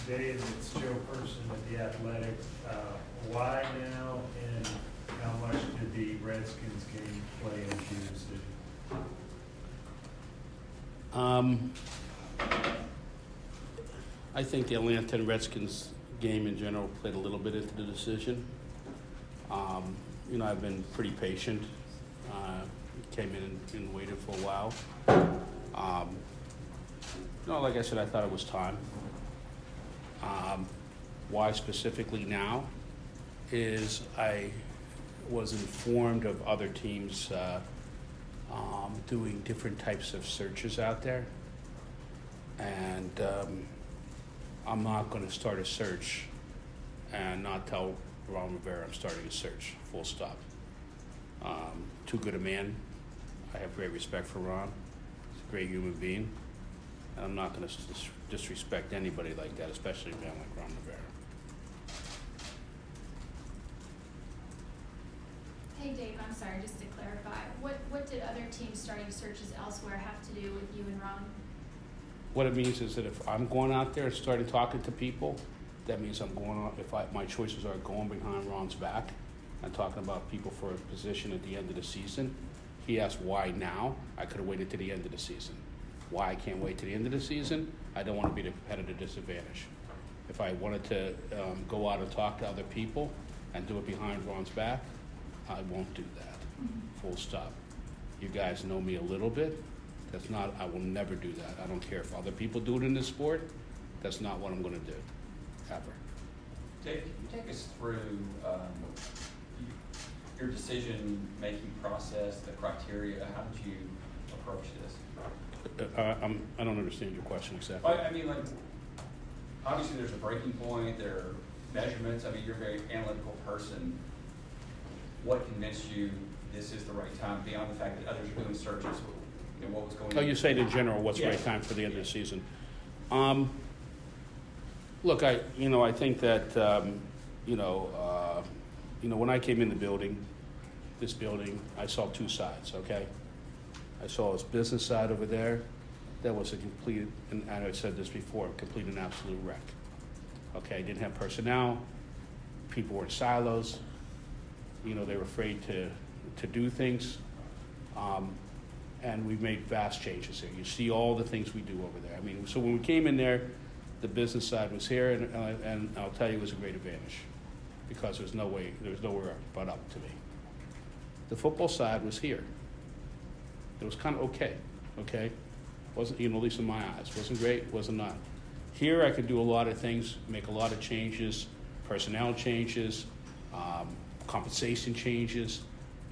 Dave, it's Joe Person at The Athletic. Why now, and how much did the Redskins game play into your decision? I think the Atlanta Redskins game in general played a little bit into the decision. I've been pretty patient. Came in and waited for a while. Like I said, I thought it was time. Why specifically now is I was informed of other teams doing different types of searches out there. And I'm not going to start a search and not tell Ron Rivera I'm starting a search, full stop. Too good a man. I have great respect for Ron. He's a great human being. And I'm not going to disrespect anybody like that, especially a man like Ron Rivera. Hey Dave, I'm sorry, just to clarify, what did other teams starting searches elsewhere have to do with you and Ron? What it means is that if I'm going out there and starting talking to people, that means I'm going on, my choices are going behind Ron's back and talking about people for a position at the end of the season. He asked why now. I could have waited to the end of the season. Why I can't wait to the end of the season? I don't want to be at a competitive disadvantage. If I wanted to go out and talk to other people and do it behind Ron's back, I won't do that. Full stop. You guys know me a little bit. I will never do that. I don't care if other people do it in this sport. That's not what I'm going to do, ever. Dave, can you take us through your decision-making process, the criteria? How did you approach this? I don't understand your question exactly. I mean, like, obviously there's a breaking point, there are measurements. I mean, you're a very analytical person. What convinced you this is the right time, beyond the fact that others are doing searches? What was going on? Oh, you say in general, what's the right time for the end of the season? Look, I think that, when I came in this building, I saw two sides, okay? I saw his business side over there. That was a complete, and I said this before, complete and absolute wreck. Okay, didn't have personnel. People were in silos. They were afraid to do things. And we've made vast changes here. You see all the things we do over there. I mean, so when we came in there, the business side was here, and I'll tell you it was a great advantage because there was nowhere but up to me. The football side was here. It was kind of okay? Wasn't, at least in my eyes, wasn't great, wasn't not. Here I could do a lot of things, make a lot of changes, personnel changes, compensation changes,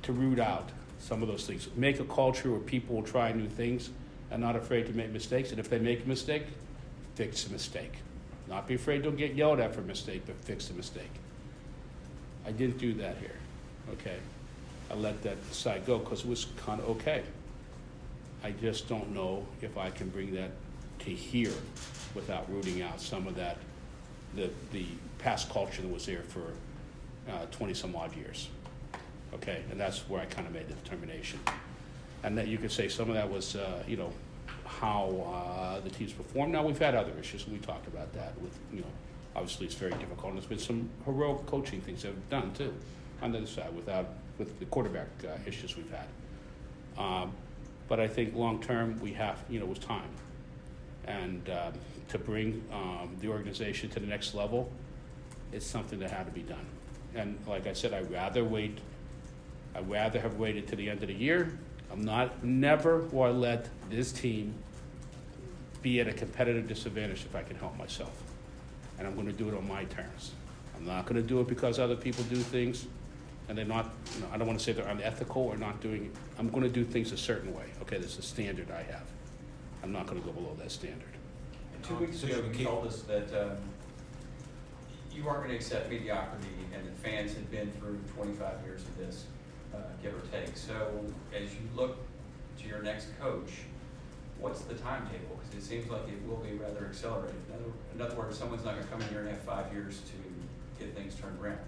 to root out some of those things. Make a culture where people will try new things and not afraid to make mistakes. And if they make a mistake, fix the mistake. Not be afraid to get yelled at for a mistake, but fix the mistake. I didn't do that here, okay? I let that side go because it was kind of okay. I just don't know if I can bring that to here without rooting out some of that, the past culture that was there for 20 some odd years. Okay, and that's where I kind of made the determination. And that you could say some of that was, how the teams performed. Now, we've had other issues, and we talked about that with, obviously it's very difficult. And there's been some heroic coaching things that have done, too, on the other side, with the quarterback issues we've had. But I think long-term, we have, it was time. And to bring the organization to the next level, it's something that had to be done. And like I said, I'd rather have waited to the end of the year. Never will I let this team be at a competitive disadvantage if I can help myself. And I'm going to do it on my terms. I'm not going to do it because other people do things and they're not, I don't want to say they're unethical or not doing it. I'm going to do things a certain way. Okay, there's a standard I have. I'm not going to go below that standard. 2 weeks ago, you told us that you aren't going to accept mediocrity and that fans had been through 25 years of this. Give or take. So as you look to your next coach, what's the timetable? Because it seems like it will be rather accelerated. In other words, someone's not going to come in here and have 5 years to get things turned around.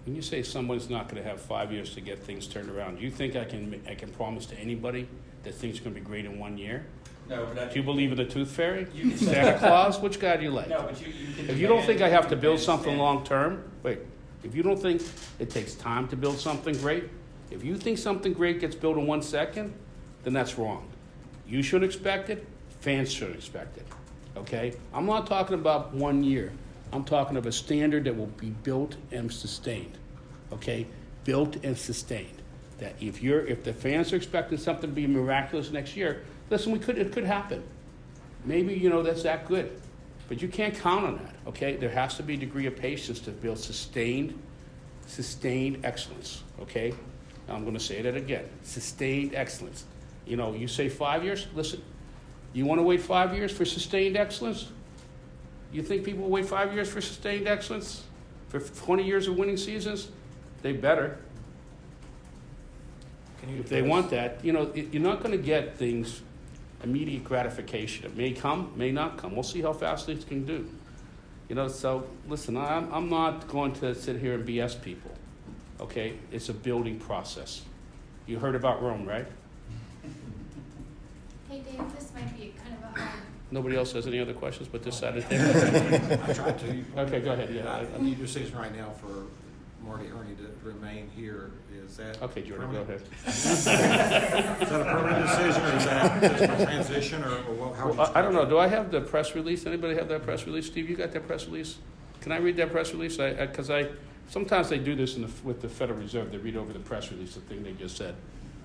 When you say someone's not going to have 5 years to get things turned around, do you think I can promise to anybody that things are going to be great in 1 year? No, but Do you believe in the tooth fairy? You can- Santa Claus? Which guy do you like? No, but you can. If you don't think I have to build demand something standard. long-term, wait, if you don't think it takes time to build something great, if you think something great gets built in 1 second, then that's wrong. You shouldn't expect it, fans shouldn't expect it, okay? I'm not talking about 1 year. I'm talking of a standard that will be built and sustained, okay? Built and sustained. That if the fans are expecting something to be miraculous next year, listen, it could happen. Maybe, that's that good. But you can't count on that, okay? There has to be a degree of patience to build sustained excellence, okay? I'm going to say that again, sustained excellence. You say 5 years, listen, you want to wait 5 years for sustained excellence? You think people will wait 5 years for sustained excellence? For 20 years of winning seasons? They better. If they want that, you're not going to get things immediate gratification. It may come, may not come. We'll see how fast things can do. So listen, I'm not going to sit here and BS people. Okay, it's a building process. You heard about Rome, right? Hey Dave, this might be kind of a hard. Nobody else has any other questions but this side of the table? I tried to. Okay, go ahead, yeah. I need your decision right now for Marty Herney to remain here. Is that Okay, Jordan, go permanent? ahead. Is that a permanent decision, or is that just a transition, or what? How would you I don't know, structure do I have the press release? Anybody have that press release? Steve, you got that press release? Can I read that press release? Because sometimes they do this with the Federal Reserve. They read over the press release, the thing they just said.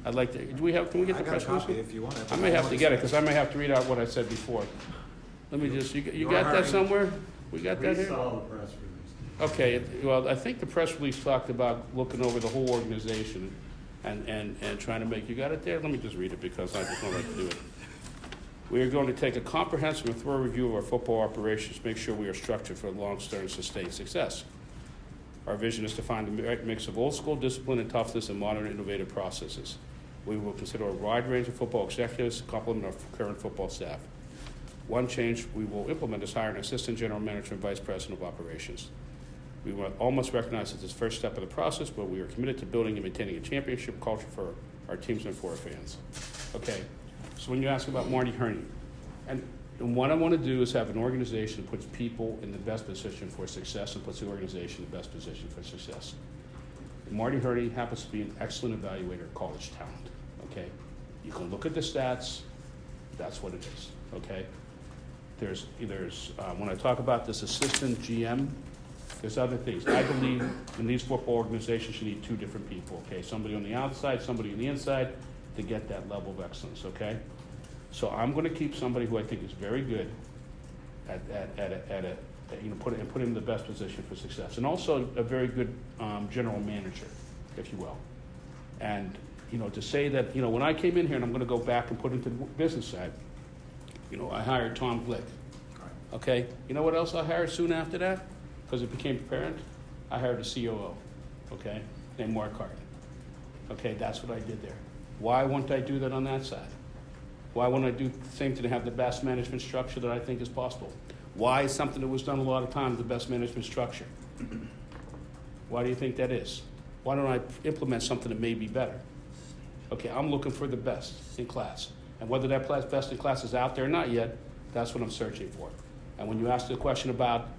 I'd like to, can we get the I got a press release? copy if you want it. I may have to get it, because I may have to read out what I said before. Let me just, you got that somewhere? We got that We here? saw the press release. Okay, well, I think the press release talked about looking over the whole organization and trying to make, you got it there? Let me just read it, because I just don't like to do it. We are going to take a comprehensive and thorough review of our football operations, make sure we are structured for long-term sustained success. Our vision is to find the right mix of old school discipline and toughness and modern innovative processes. We will consider a wide range of football executives to complement our current football staff. One change we will implement is hire an assistant general manager and vice president of operations. We will almost recognize it as the first step of the process, but we are committed to building and maintaining a championship culture for our teams and for our fans. Okay, so when you ask about Marty Herney, and what I want to do is have an organization that puts people in the best position for success and puts the organization in the best position for success. And Marty Herney happens to be an excellent evaluator of college talent, okay? You can look at the stats, that's what it is, okay? There's when I talk about this assistant GM, there's other things. I believe in these football organizations, you need two different people, okay? Somebody on the outside, somebody on the inside to get that level of excellence, okay? So I'm going to keep somebody who I think is very good put him in the best position for success, and also a very good general manager, if you will. And to say that when I came in here, and I'm going to go back and put into the business side, I hired Tom Glick. Okay, you know what else I hired soon after that? Because it became apparent, I hired a COO. Okay, named Mark Carton. Okay, that's what I did there. Why wouldn't I do that on that side? Why wouldn't I do the same thing to have the best management structure that I think is possible? Why is something that was done a lot of times the best management structure? Why do you think that is? Why don't I implement something that may be better? Okay, I'm looking for the best in class. And whether that best in class is out there or not yet, that's what I'm searching for. And when you ask the question about,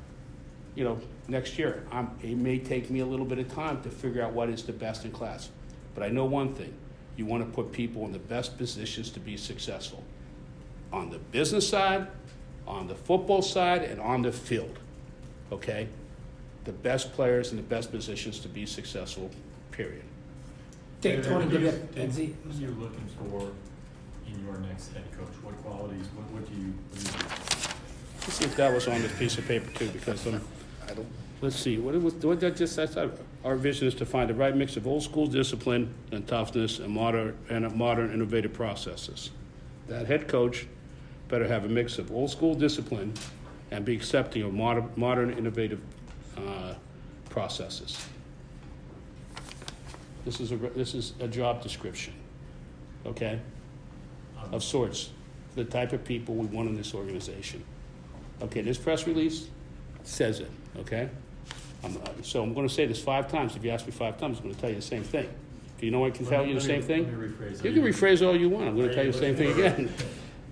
next year, it may take me a little bit of time to figure out what is the best in class. But I know one thing. You want to put people in the best positions to be successful. On the business side, on the football side, and on the field. Okay? The best players in the best positions to be successul, period. Take 20 to get What are you looking for in your next head coach? What qualities, what do you? Let's see if that was on this piece of paper too, because let's see, what did I just say? Our vision is to find the right mix of old school discipline and toughness and modern innovative processes. That head coach better have a mix of old school discipline and be accepting of modern innovative processes. This is a job description, okay, of sorts, the type of people we want in this organization. Okay, this press release says it, okay? So I'm going to say this 5 times. If you ask me 5 times, I'm going to tell you the same thing. Do you know I can tell you the same thing? Let me rephrase. You can rephrase all you want. I'm going to tell you the same thing again.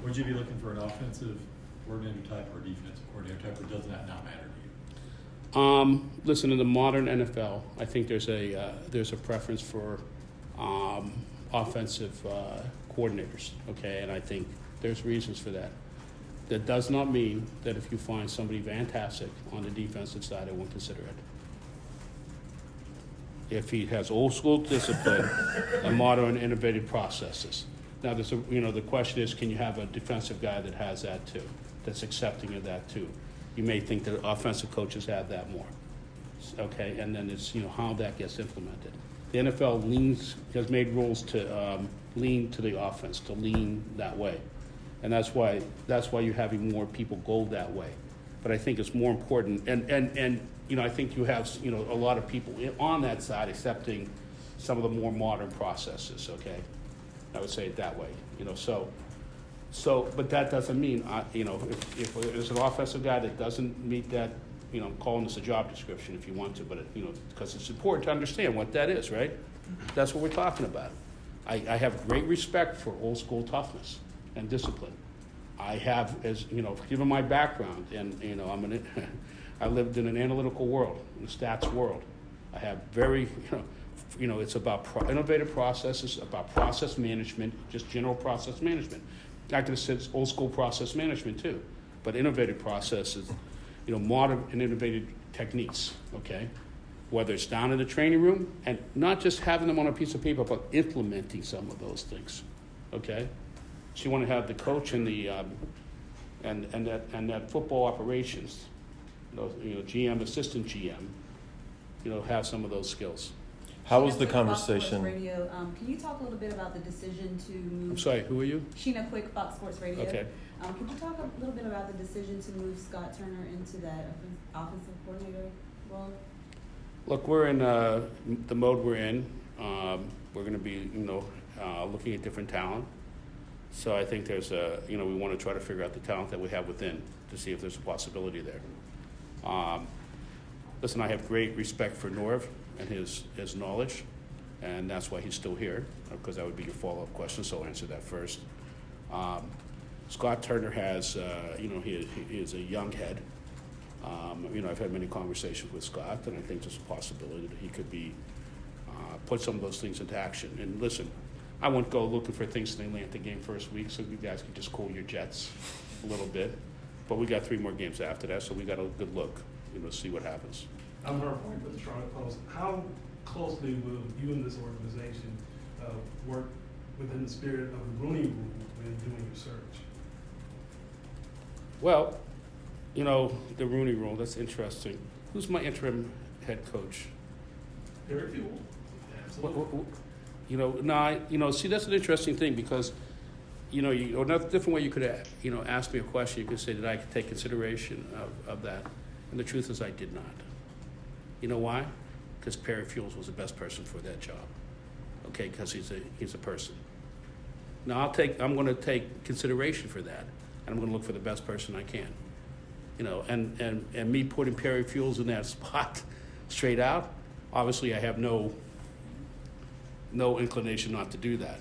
Would you be looking for an offensive coordinator type or defensive coordinator type, or does that not matter to you? Listen, in the modern NFL, I think there's a preference for offensive coordinators, okay? And I think there's reasons for that. That does not mean that if you find somebody fantastic on the defensive side, I won't consider it. If he has old school discipline and modern innovative processes. Now, the question is, can you have a defensive guy that has that too, that's accepting of that too? You may think that offensive coaches have that more, okay? And then it's, how that gets implemented. The NFL has made rules to lean to the offense, to lean that way. And that's why you're having more people go that way. But I think it's more important, and I think you have, a lot of people on that side accepting some of the more modern processes, okay? I would say it that way, but that doesn't mean, if there's an offensive guy that doesn't meet that, I'm calling this a job description if you want to, but, because it's important to understand what that is, right? That's what we're talking about. I have great respect for old school toughness and discipline. I have, given my background, and, I lived in an analytical world, in a stats world. I have very, it's about innovative processes, about process management, just general process management. I could have said old school process management too, but innovative processes, modern and innovative techniques, okay? Whether it's down in the training room, and not just having them on a piece of paper, but implementing some of those things, okay? So you want to have the coach and the and that football operations, GM, assistant GM, have some of those skills. How was Sheena the Quick, Fox conversation? Sports Radio. Can you talk a little bit about the decision to move? I'm sorry, who are you? Sheena Quick, Fox Sports Radio. Okay. Could you talk a little bit about the decision to move Scott Turner into that offensive coordinator role? Look, we're in the mode we're in. We're going to be, looking at different talent. So I think there's we want to try to figure out the talent that we have within to see if there's a possibility there. Listen, I have great respect for Norv and his knowledge, and that's why he's still here, because that would be your follow-up question, so I'll answer that first. Scott Turner has, he is a young head. I've had many conversations with Scott, and I think there's a possibility that he could be, put some of those things into action. And listen, I won't go looking for things in the Atlanta game first week, so you guys can just cool your jets a little bit. But we got 3 more games after that, so we got a good look, see what happens. I'm Ron Rivera with the Toronto Post. How closely will you and this organization work within the spirit of the Rooney Rule when doing your search? Well, the Rooney Rule, that's interesting. Who's my interim head coach? Very few. Absolutely. See, that's an interesting thing because, another different way you could, ask me a question, you could say, did I take consideration of that? And the truth is I did not. You know why? Because Perry Fuels was the best person for that job. Okay, because he's a person. Now I'm going to take consideration for that, and I'm going to look for the best person I can. And me putting Perry Fuels in that spot straight out, obviously I have no inclination not to do that.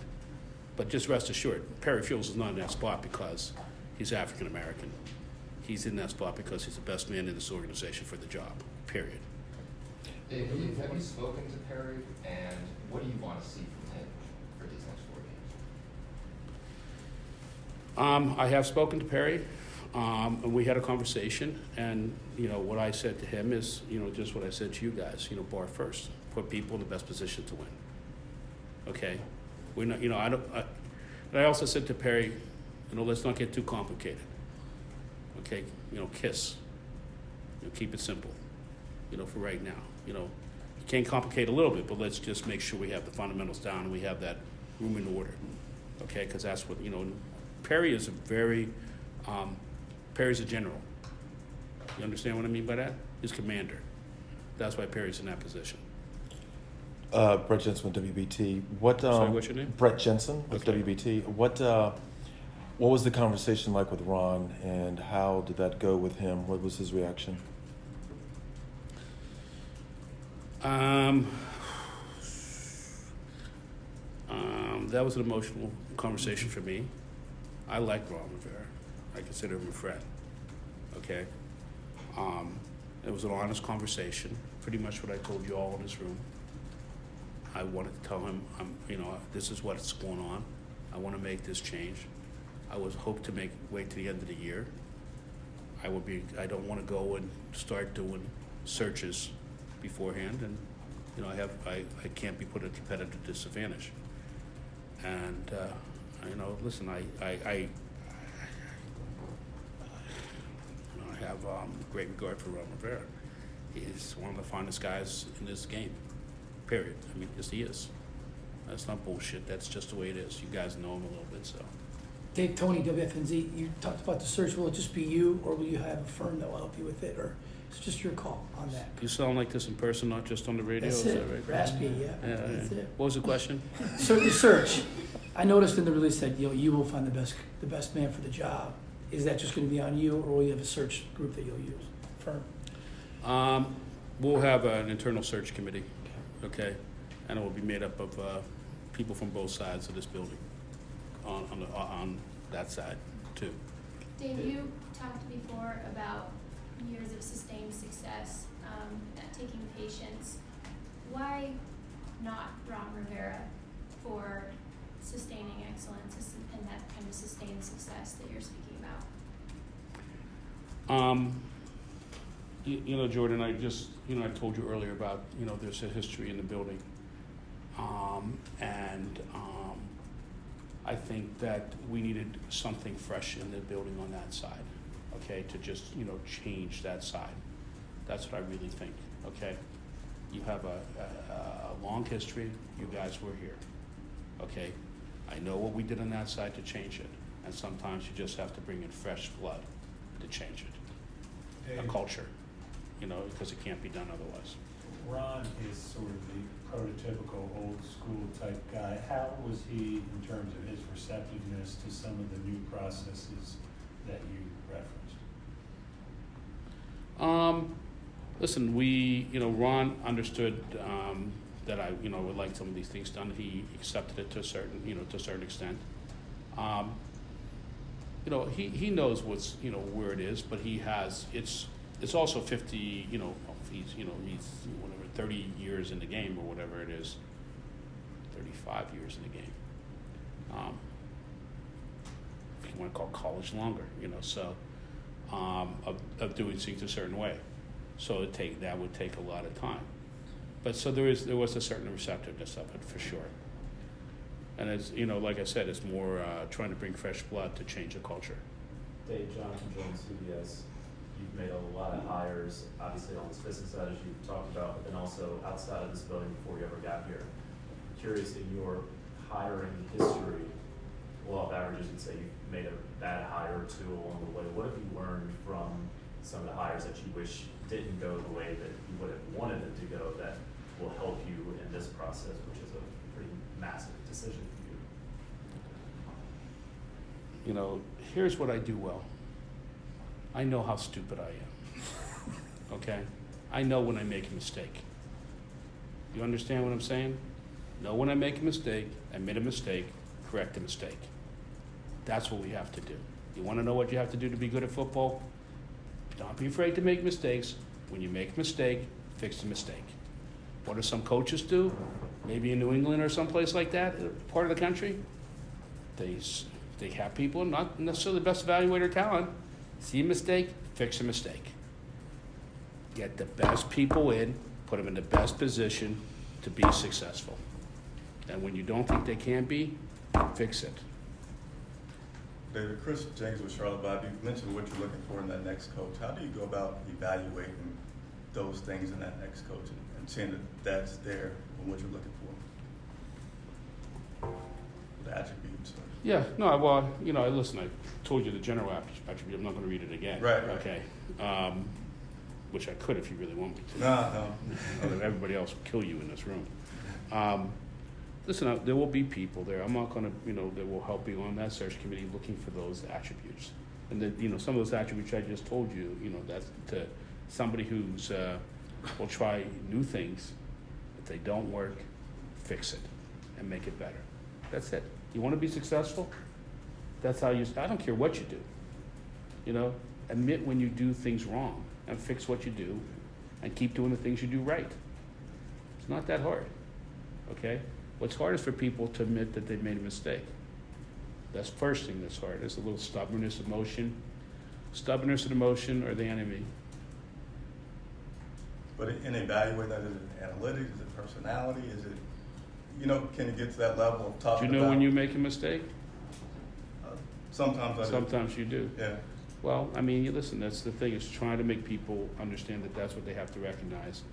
But just rest assured, Perry Fuels is not in that spot because he's African American. He's in that spot because he's the best man in this organization for the job, period. Dave, have you spoken to Perry, and what do you want to see from him for these next 4 games? I have spoken to Perry, and we had a conversation, and what I said to him is, just what I said to you guys, bar first, put people in the best position to win. Okay, we're not, and I also said to Perry, let's not get too complicated. Okay, KISS, keep it simple, for right now. You can't complicate a little bit, but let's just make sure we have the fundamentals down and we have that room in order. Okay, because that's what, Perry is Perry's a general. You understand what I mean by that? He's commander. That's why Perry's in that position. Brett Jensen with WBT. Sorry, what's your name? Brett Jensen with Okay. WBT. What was the conversation like with Ron, and how did that go with him? What was his reaction? That was an emotional conversation for me. I like Ron Rivera. I consider him a friend, okay? It was an honest conversation, pretty much what I told you all in this room. I wanted to tell him, this is what's going on. I want to make this change. I was hoped to wait to the end of the year. I don't want to go and start doing searches beforehand, and I can't be put at a competitive disadvantage. And listen, I have great regard for Ron Rivera. He's one of the finest guys in this game, period. I mean, yes, he is. That's not bullshit. That's just the way it is. You guys know him a little bit, so. Dave, Tony, WFNZ, you talked about the search. Will it just be you, or will you have a firm that will help you with it, or it's just your call on that? You sound like this in person, not just on the radio. That's is it. that right? Raspy, yeah. That's Yeah. it. What was the question? So the search, I noticed in the release that you will find the best man for the job. Is that just going to be on you, or will you have a search group that you'll use? Firm. We'll have an internal search committee, okay? And it will be made up of people from both sides of this building, on that side too. Dave, you talked before about years of sustained success, taking patience. Why not Ron Rivera for sustaining excellence and that kind of sustained success that you're speaking about? Jordan, I told you earlier about, there's a history in the building. I think that we needed something fresh in the building on that side, okay, to just, change that side. That's what I really think, okay? You have a long history, you guys were here, okay? I know what we did on that side to change it, and sometimes you just have to bring in fresh blood to change it. A culture, because it can't be done otherwise. Ron is sort of the prototypical old school type guy. How was he in terms of his receptiveness to some of the new processes that you referenced? Listen, Ron understood that I would like some of these things done. He accepted it to a certain extent. He knows what's where it is, but it's also 50. He's whatever 30 years in the game or whatever it is, 35 years in the game. If you want to call college longer, so of doing things a certain way. So that would take a lot of time. But so there was a certain receptiveness of it for sure. And it's like I said, it's more trying to bring fresh blood to change the culture. Dave, Jonathan Jones, CBS. You've made a lot of hires, obviously on this business side, as you've talked about, but then also outside of this building before you ever got here. Curious, in your hiring history, law of averages would say you've made a bad hire or two along the way. What have you learned from some of the hires that you wish didn't go the way that you would have wanted them to go that will help you in this process, which is a pretty massive decision for you? Here's what I do well. I know how stupid I am, okay? I know when I make a mistake. You understand what I'm saying? Know when I make a mistake, admit a mistake, correct a mistake. That's what we have to do. You want to know what you have to do to be good at football? Don't be afraid to make mistakes. When you make a mistake, fix the mistake. What do some coaches do? Maybe in New England or someplace like that, part of the country? They have people, not necessarily the best evaluator talent. See a mistake, fix a mistake. Get the best people in, put them in the best position to be successful. And when you don't think they can be, fix it. David, Chris James with Charlotte Bob, you mentioned what you're looking for in that next coach. How do you go about evaluating those things in that next coach and seeing that that's there and what you're looking for? The attributes. Yeah, no, well, listen, I told you the general attribute. I'm not going to read it again. Right. Okay. Which I could if you really want me to. No. Everybody else will kill you in this room. Listen, there will be people there. I'm not going to, that will help you on that search committee looking for those attributes. And then, some of those attributes I just told you, that's to somebody who's will try new things. If they don't work, fix it and make it better. That's it. You want to be successful? That's how you, I don't care what you do. You know, admit when you do things wrong and fix what you do and keep doing the things you do right. It's not that hard, okay? What's hard is for people to admit that they've made a mistake. That's the first thing that's hard. There's a little stubbornness, emotion. Stubbornness and emotion are the enemy. But in evaluating that, is it analytics, is it personality, is it, you know, can you get to that level of Do talking you know about? when you make a mistake? Sometimes I do. Sometimes you do. Yeah. Well, I mean, you listen, that's the thing, is trying to make people understand that that's what they have to recognize.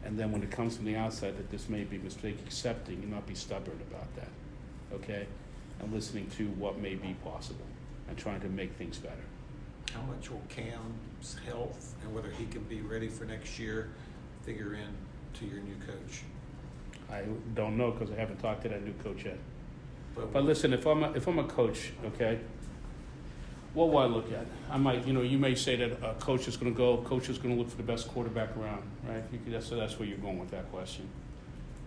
And then when it comes from the outside that this may be a mistake, accepting and not be stubborn about that, okay? And listening to what may be possible and trying to make things better. How much will Cam's health and whether he can be ready for next year figure in to your new coach? I don't know because I haven't talked to that new coach yet. But But listen, if I'm a coach, okay, what will I look at? I might, you know, you may say that a coach is going to go, coach is going to look for the best quarterback around, right? So that's where you're going with that question.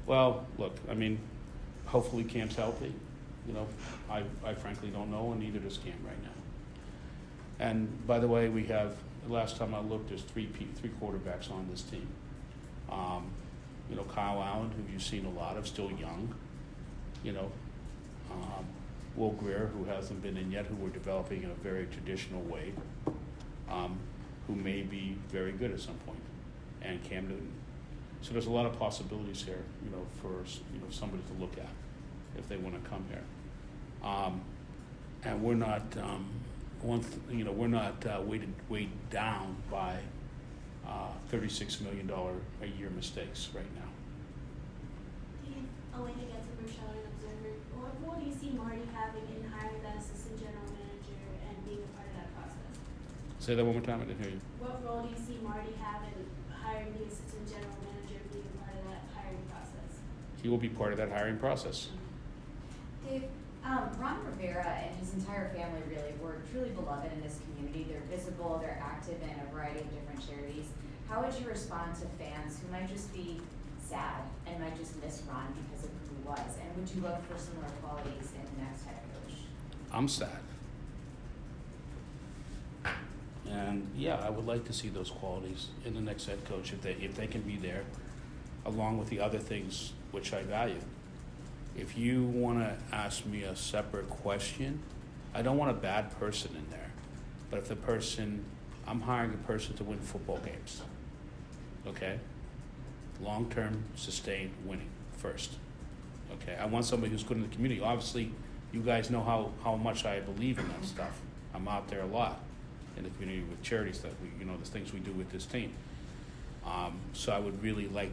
Well, look, I mean, hopefully Cam's healthy. You know, I frankly don't know, and neither does Cam right now. And by the way, we have, the last time I looked, there's three quarterbacks on this team. You know, Kyle Allen, who you've seen a lot of, still young. You know, Will Greer, who hasn't been in yet, who we're developing in a very traditional way, who may be very good at some point, and Cam Newton. So there's a lot of possibilities here, you know, for somebody to look at if they want to come here. And we're not we're not weighed down by $36 million a year mistakes right now. Elena gets a Rochelle and Observer. What role do you see Marty having in hiring that assistant general manager and being a part of that process? Say that one more time, I didn't hear you. What role do you see Marty having hiring the assistant general manager and being a part of that hiring process? He will be part of that hiring process. Dave, Ron Rivera and his entire family really were truly beloved in this community. They're visible, they're active in a variety of different charities. How would you respond to fans who might just be sad and might just miss Ron because of who he was? And would you look for similar qualities in the next head coach? I'm sad. And yeah, I would like to see those qualities in the next head coach if they can be there, along with the other things which I value. If you want to ask me a separate question, I don't want a bad person in there. But if the person, I'm hiring a person to win football games, okay? Long-term, sustained winning first, okay? I want somebody who's good in the community. Obviously, you guys know how much I believe in that stuff. I'm out there a lot in the community with charities that the things we do with this team. So I would really like,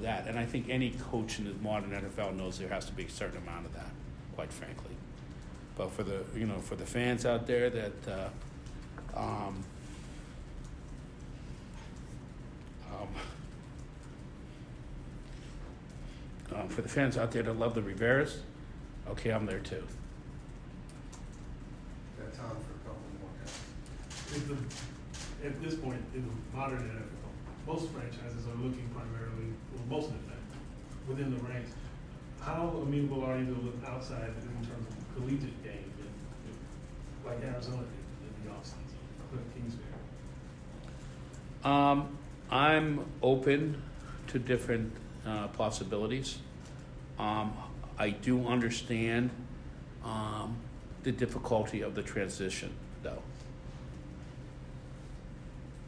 that. And I think any coach in the modern NFL knows there has to be a certain amount of that, quite frankly. But for the fans out there that, for the fans out there that love the Riveras, okay, I'm there too. Got time for a couple more guys. At this point, in the modern NFL, most franchises are looking primarily, well, most of the time, within the ranks. How amenable are you to look outside in terms of collegiate game, like Arizona did in the offseason, Cliff Kingsbury? I'm open to different possibilities. I do understand the difficulty of the transition, though.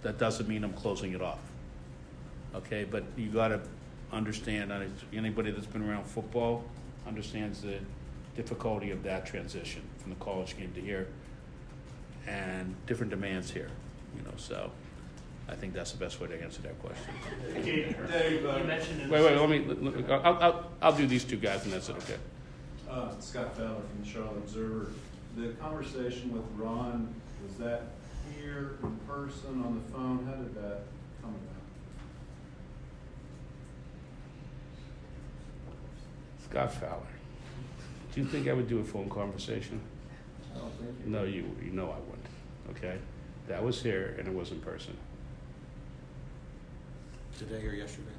That doesn't mean I'm closing it off. Okay, but you got to understand, anybody that's been around football understands the difficulty of that transition from the college game to here, and different demands here, so I think that's the best way to answer that question. Okay, Dave, you mentioned Wait, I'll do these two guys and that's it, okay? Scott Fowler from the Charlotte Observer. The conversation with Ron, was that here in person, on the phone? How did that come about? Scott Fowler. Do you think I would do a phone conversation? I don't think you. No, you know I wouldn't, okay? That was here and it was in person. Today or yesterday?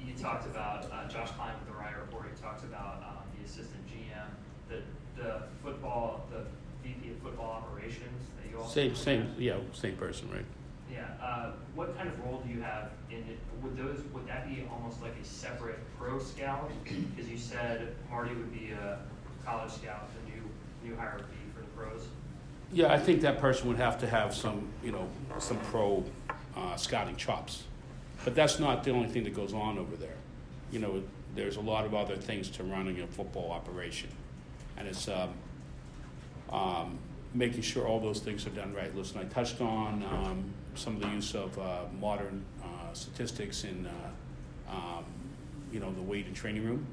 You talked about Josh Klein with the Ryan Report. You talked about the assistant GM. The the VP of football operations that you also. Same person, right? Yeah, what kind of role do you have in it? Would that be almost like a separate pro scout? Because you said Marty would be a college scout, the new hire would be for the pros. Yeah, I think that person would have to have some pro scouting chops. But that's not the only thing that goes on over there. There's a lot of other things to running a football operation. And it's making sure all those things are done right. Listen, I touched on some of the use of modern statistics in the weight and training room,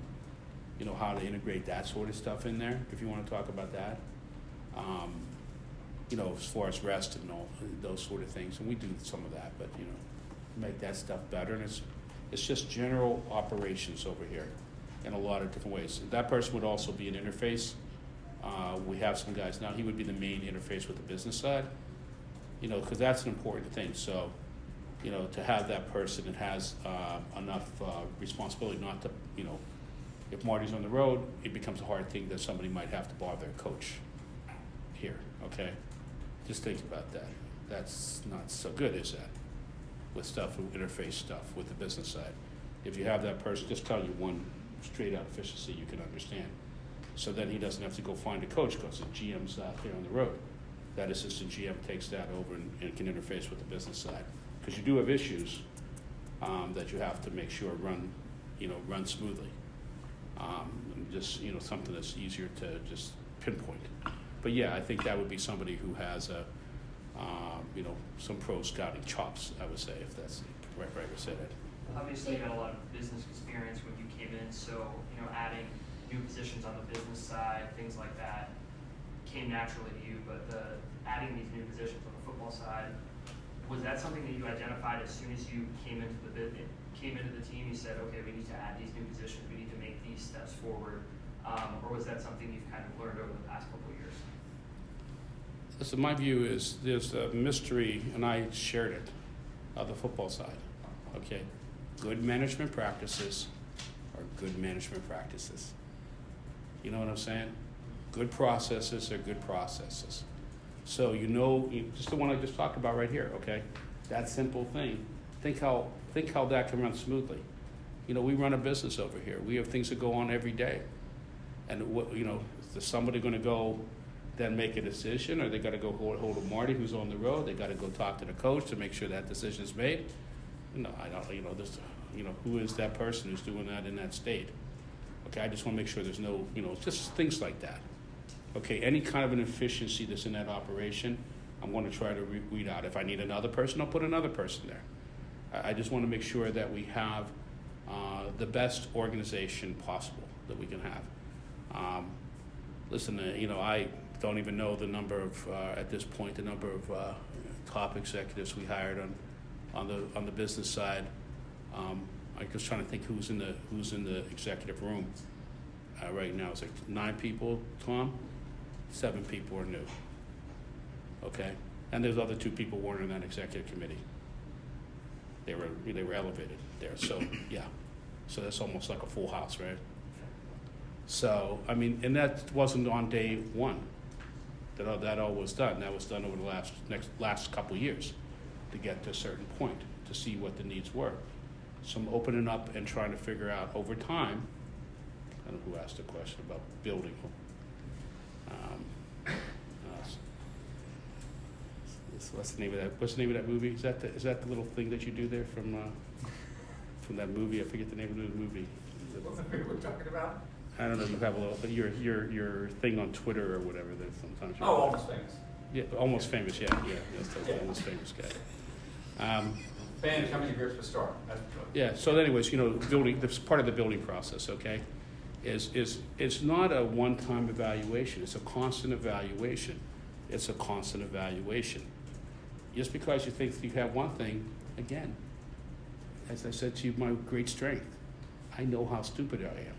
how to integrate that sort of stuff in there, if you want to talk about that. As far as rest and all those sort of things, and we do some of that, but make that stuff better. And it's just general operations over here in a lot of different ways. That person would also be an interface. We have some guys now. He would be the main interface with the business side, because that's an important thing. So, to have that person that has enough responsibility not to, if Marty's on the road, it becomes a hard thing that somebody might have to bother their coach here, okay? Just think about that. That's not so good, is that? With interface stuff with the business side. If you have that person, just tell you one straight out efficiency you can understand. So then he doesn't have to go find a coach because the GM's out there on the road. That assistant GM takes that over and can interface with the business side. Because you do have issues that you have to make sure run smoothly. Just something that's easier to just pinpoint. But yeah, I think that would be somebody who has some pro scouting chops, I would say, if that's the right way to say that. Obviously, you had a lot of business experience when you came in, so adding new positions on the business side, things like that, came naturally to you. But adding these new positions on the football side, was that something that you identified as soon as you came into the team? You said, okay, we need to add these new positions, we need to make these steps forward, or was that something you've kind of learned over the past couple of years? So my view is there's a mystery, and I shared it, of the football side. Okay, good management practices are good management practices. You know what I'm saying? Good processes are good processes. So just the one I just talked about right here. Okay, that simple thing. Think how that can run smoothly. We run a business over here. We have things that go on every day, and is somebody going to go then make a decision, or they got to go hold of Marty, who's on the road? They got to go talk to the coach to make sure that decision is made. I don't. Who is that person who's doing that in that state? Okay, I just want to make sure there's no, just things like that. Okay, any kind of an efficiency that's in that operation, I'm going to try to weed out. If I need another person, I'll put another person there. I just want to make sure that we have the best organization possible that we can have. Listen, I don't even know the number of at this point the number of top executives we hired on the business side. I'm just trying to think who's in the executive room right now. It's like 9 people, Tom. 7 people are new. Okay, and there's other 2 people weren't in that executive committee. They were elevated there. So yeah, so that's almost like a full house, right? So and that wasn't on day one. That all was done. That was done over the last couple of years to get to a certain point to see what the needs were. So I'm opening up and trying to figure out over time. I don't know who asked the question about building. What's the name of that? What's the name of that movie? Is that the little thing that you do there from that movie? I forget the name of the movie. What's the movie we're talking about? I don't know. You have a little, but your thing on Twitter or whatever that sometimes. Almost Famous. Yeah, Almost Famous. Yeah. That's the Almost Famous guy. Fan coming to grips with Star. Yeah. So, anyways, building. That's part of the building process. Okay, it's not a one-time evaluation. It's a constant evaluation. It's a constant evaluation. Just because you think you have one thing, again, as I said to you, my great strength. I know how stupid I am.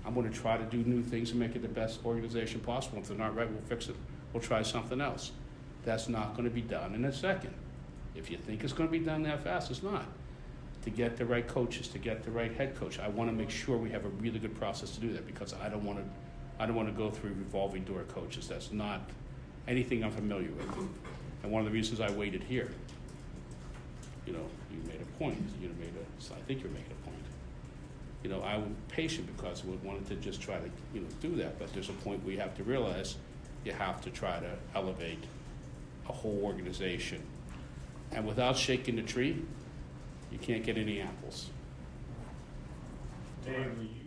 I'm going to try to do new things and make it the best organization possible. If they're not right, we'll fix it. We'll try something else. That's not going to be done in a second. If you think it's going to be done that fast, it's not. To get the right coaches, to get the right head coach, I want to make sure we have a really good process to do that because I don't want to I don't want to go through revolving door coaches. That's not anything I'm familiar with. And one of the reasons I waited here, you know, you made a point. I think you're making a point. You know, I was patient because we wanted to just try to, you know, do that. But there's a point where you have to realize you have to try to elevate a whole organization. And without shaking the tree, you can't get any apples. Dave, were you